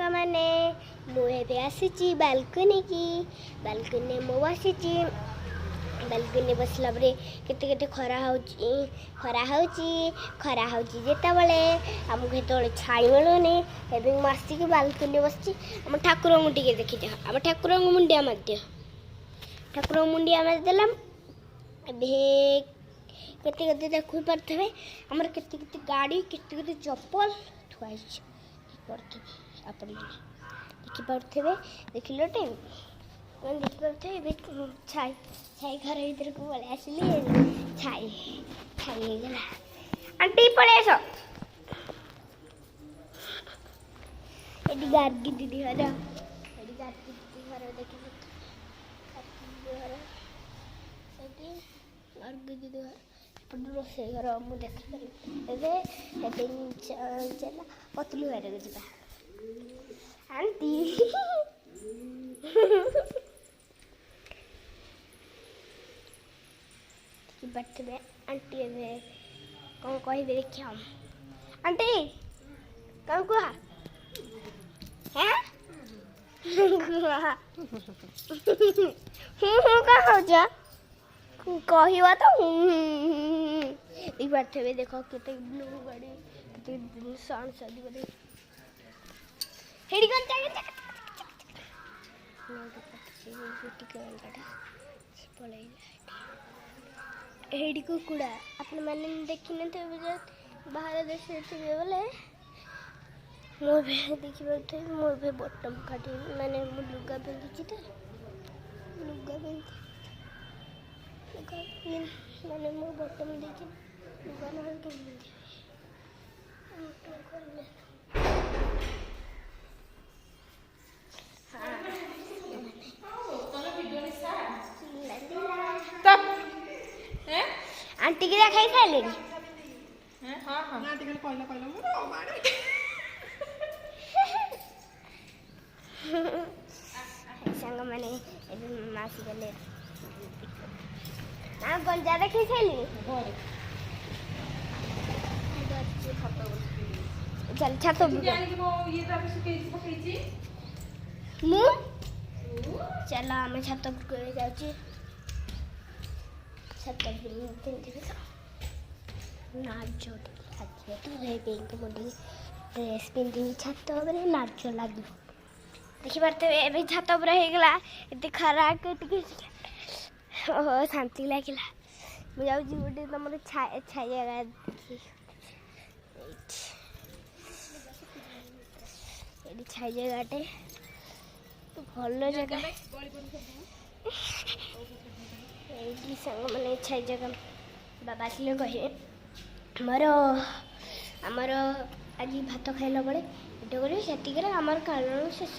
मैंने मुझे आसी बालकनी की बालकनी मु बसी बालकनी बसला केते खरा होची जेतेबले आमको हेतु छाई मिलूनी एवं आसिक बालकनी बस आम ठाकुर टे देखी आम ठाकुर मुंडिया मध्य ठाकुर मुंडिया देला केते देखी पारे आमर केते गाड़ी केते चप्पल थुआई आप देखिपे देखिल टे देखिपे छाई छाई घर भर को पलि आसली छाई छाई गला आंटी पलि आस ये गार्गी दीदी घर गार्गी दीदी घर देखिए गार्गी दीदी घर रोसे घर मुझे देखिपारि चला पतलू घर को जा आंटी देखिपे आंटी कौन कह देखिए आंटी कौन कह कह कहवा तो देखिए देख के ब्लू गाड़ी के साउंड शादी गाड़ी हेडी कौन चाहिए हेडी कुकुड़ा आपने मैंने देखी न थे बाहर देश बोले मोर देखिए मोर बटम काटी मैंने लुगा पिंधि लुगा मैंने मो बटम देखी लुगा ना आंटी की खाई खाइले सांग मैंने मासी गले गंजा देखी खाइली चल छात चल आम छात जाऊँ नाच तो मुझे ड्रेस पिंधि छात नाच लगे देखिपे छात होगला ये खरा के शांति लगे मुझे गोटे तुम छाई जगह देखी ये छाई जगहटे तो भल जगह ये सांग मैंने छाई जगह बाबा आसिले कहे आमर आज भात खाइला बेले ये कर आमर कारण शेष